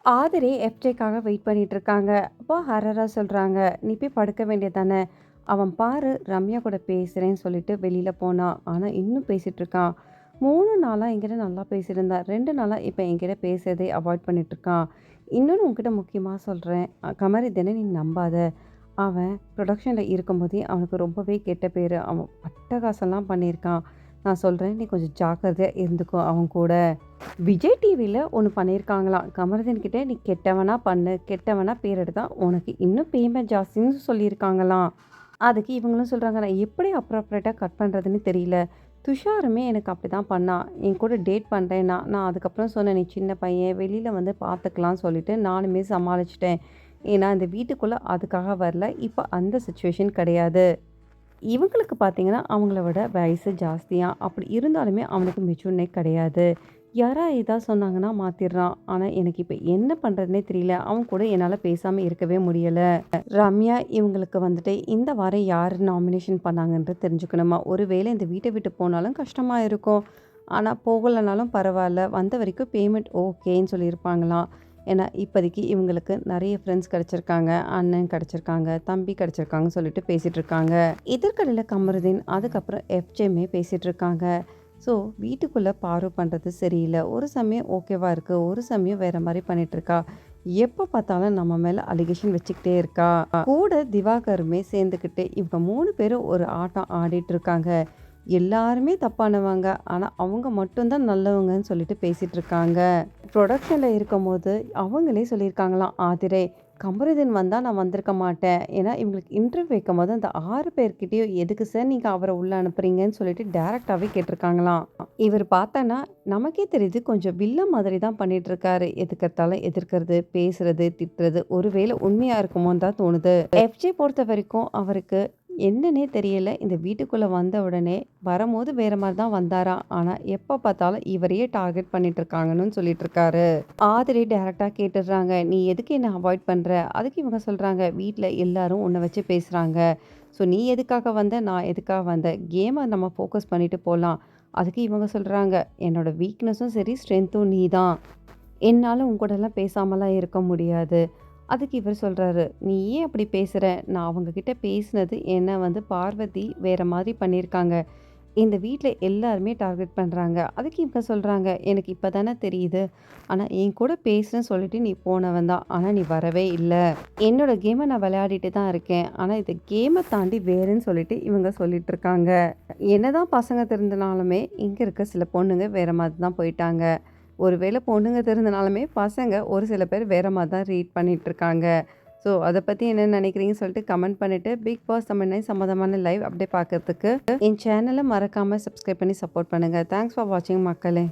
ஆதிரே எஃப்ஜேக்காக wait பண்ணிட்டு இருக்காங்க. அப்போ ஹரரா சொல்றாங்க, "நீ போய் படுக்க வேண்டியது தானே." அவன் பாரு ரம்யா கூட பேசுறேன்னு சொல்லிட்டு வெளியில போனான். ஆனா இன்னும் பேசிட்டு இருக்கான். 3 நாளா என்கிட்ட நல்லா பேசியிருந்தான். 2 நாளா இப்ப என்கிட்ட பேசுறதே அவாய்ட் பண்ணிட்டு இருக்கான். இன்னொன்னு உன்கிட்ட முக்கியமா சொல்றேன். கமருதீன நீ நம்பாத. அவன் புரொடக்ஷன்ல இருக்கும்போதே அவனுக்கு ரொம்பவே கெட்ட பேரு. அவன் அட்டகாசம்லாம் பண்ணியிருக்கான். நான் சொல்றேன், நீ கொஞ்சம் ஜாக்கிரதையா இருந்துக்கோ அவன் கூட. விஜய் டிவில ஒண்ணு பண்ணியிருக்காங்களாம். கமருதீன் கிட்ட நீ கெட்டவனா பண்ணு, கெட்டவனா பேர் எடுத்தா உனக்கு இன்னும் பேமெண்ட் ஜாஸ்தின்னு சொல்லியிருக்காங்களாம். அதுக்கு இவங்களும் சொல்றாங்க, நான் எப்படி அப்ராப்ரியேட்டா கட் பண்றதுன்னு தெரியல. துஷாருமே எனக்கு அப்படிதான் பண்ணான். என் கூட டேட் பண்றேன்னா, நான் அதுக்கப்புறம் சொன்னேன், "நீ சின்ன பையன், வெளியில வந்து பார்த்துக்கலாம்னு" சொல்லிட்டு நானுமே சமாளிச்சுட்டேன். ஏன்னா இந்த வீட்டுக்குள்ள அதுக்காக வரல. இப்ப அந்த சிச்சுவேஷன் கிடையாது. இவங்களுக்கு பார்த்தீங்கன்னா, அவங்கள விட வயசு ஜாஸ்தியாம். அப்படி இருந்தாலுமே அவனுக்கு மெச்சூர்னே கிடையாது. யாரா ஏதாவது சொன்னாங்கன்னா மாத்திடுறான். ஆனா, எனக்கு இப்ப என்ன பண்றதுன்னே தெரியல. அவன் கூட என்னால பேசாம இருக்கவே முடியல. ரம்யா இவங்களுக்கு வந்துட்டு இந்த வாரம் யார் நாமினேஷன் பண்ணாங்கன்றது தெரிஞ்சுக்கணுமா? ஒருவேளை இந்த வீட்ட விட்டு போனாலும் கஷ்டமா இருக்கும். ஆனா, போகலனாலும் பரவால்ல. வந்த வரைக்கும் பேமெண்ட் ஓகேன்னு சொல்லியிருப்பாங்களாம். ஏன்னா, இப்போதைக்கு இவங்களுக்கு நெறைய ஃப்ரெண்ட்ஸ் கிடைச்சிருக்காங்க. அண்ணன் கிடைச்சிருக்காங்க, தம்பி கிடைச்சிருக்காங்கன்னு சொல்லிட்டு பேசிட்டு இருக்காங்க. இதற்கிடையில கமருதீன், அதுக்கப்புறம் எஃப்ஜேமே பேசிட்டு இருக்காங்க. ஸோ, வீட்டுக்குள்ள பாரு பண்றது சரியில்ல. ஒரு சமயம் ஓகேவா இருக்கு. ஒரு சமயம் வேற மாரி பண்ணிட்டுருக்கா. எப்ப பார்த்தாலும் நம்ம மேல அலிகேஷன் வச்சுக்கிட்டே இருக்கா. கூட திவாகருமே சேர்ந்துக்கிட்டு இவங்க 3 பேரும் ஒரு ஆட்டம் ஆடிட்டு இருக்காங்க. எல்லாருமே தப்பானவங்க. ஆனா, அவங்க மட்டும் தான் நல்லவங்கன்னு சொல்லிட்டு பேசிட்டு இருக்காங்க. புரொடக்ஷன்ல இருக்கும்போது அவங்களே சொல்லியிருக்காங்களாம் ஆதிரே, "கமருதீன் வந்தா நான் வந்திருக்க மாட்டேன்." ஏன்னா இவங்களுக்கு இன்டர்வியூ வைக்கும்போது அந்த 6 பேர்கிட்டயும் எதுக்கு சார் நீங்க அவர உள்ள அனுப்புறீங்கன்னு சொல்லிட்டு டைரக்ட்டாவே கேட்டிருக்காங்களாம். இவர் பார்த்தா நமக்கே தெரியுது கொஞ்சம் வில்லன் மாதிரி தான் பண்ணிட்டு இருக்காரு. எதுக்கெடுத்தாலும் எதிர்க்கிறது, பேசுறது, திட்டுறது. ஒருவேளை உண்மையா இருக்குமோன்னு தான் தோணுது. எஃப்ஜே பொறுத்தவரைக்கும் அவருக்கு என்னன்னே தெரியல. இந்த வீட்டுக்குள்ள வந்த உடனே வரும்போது வேற மாரி தான் வந்தாராம். ஆனா எப்ப பார்த்தாலும் இவரையே டார்கெட் பண்ணிட்டு இருக்காங்கன்னு சொல்லிட்டு இருக்காரு. ஆதிரி டைரக்ட்டா கேட்டுடுறாங்க, "நீ எதுக்கு என்ன அவாய்ட் பண்ற?" அதுக்கு இவங்க சொல்றாங்க, "வீட்ல எல்லாரும் உன்ன வச்சு பேசுறாங்க. ஸோ நீ எதுக்காக வந்த? நான் எதுக்காக வந்தேன்? கேம நம்ம ஃபோக்கஸ் பண்ணிட்டு போலாம்." அதுக்கு இவங்க சொல்றாங்க, "என்னோட வீக்னஸும் சரி, ஸ்ட்ரென்த்தும் நீ தான். என்னால உன் கூடலாம் பேசாமலாம் இருக்க முடியாது." அதுக்கு இவர் சொல்றாரு, "நீ ஏன் அப்படி பேசுற? நான் அவங்க கிட்ட பேசினது என்ன வந்து பார்வதி வேற மாதிரி பண்ணியிருக்காங்க. இந்த வீட்ல எல்லாருமே டார்கெட் பண்றாங்க." அதுக்கு இவங்க சொல்றாங்க, "எனக்கு இப்ப தானே தெரியுது. ஆனா என் கூட பேசுறேன்னு சொல்லிட்டு நீ போனவன் தான். ஆனா நீ வரவே இல்ல. என்னோட கேம நான் விளையாடிட்டு தான் இருக்கேன். ஆனா இந்த கேம தாண்டி வேறுன்னு" சொல்லிட்டு இவங்க சொல்லிட்டு இருக்காங்க. என்னதான் பசங்க திருந்தினாலுமே, இங்க இருக்க சில பொண்ணுங்க வேற மாதிரி தான் போயிட்டாங்க. ஒருவேளை பொண்ணுங்க திருந்தினாலுமே, பசங்க ஒரு சில பேர் வேற மாரி தான் ரீட் பண்ணிட்டுருக்காங்க. ஸோ, அத பத்தி என்ன நினைக்கிறீங்கன்னு சொல்லிட்டு கமெண்ட் பண்ணிட்டு, பிக் பாஸ் தமிழ் 9 சம்மந்தமான லைவ் அப்டேட் பார்க்கறதுக்கு என் சேனல மறக்காம சப்ஸ்கிரைப் பண்ணி சப்போர்ட் பண்ணுங்க. தேங்க்ஸ் ஃபார் வாட்சிங் மக்களே.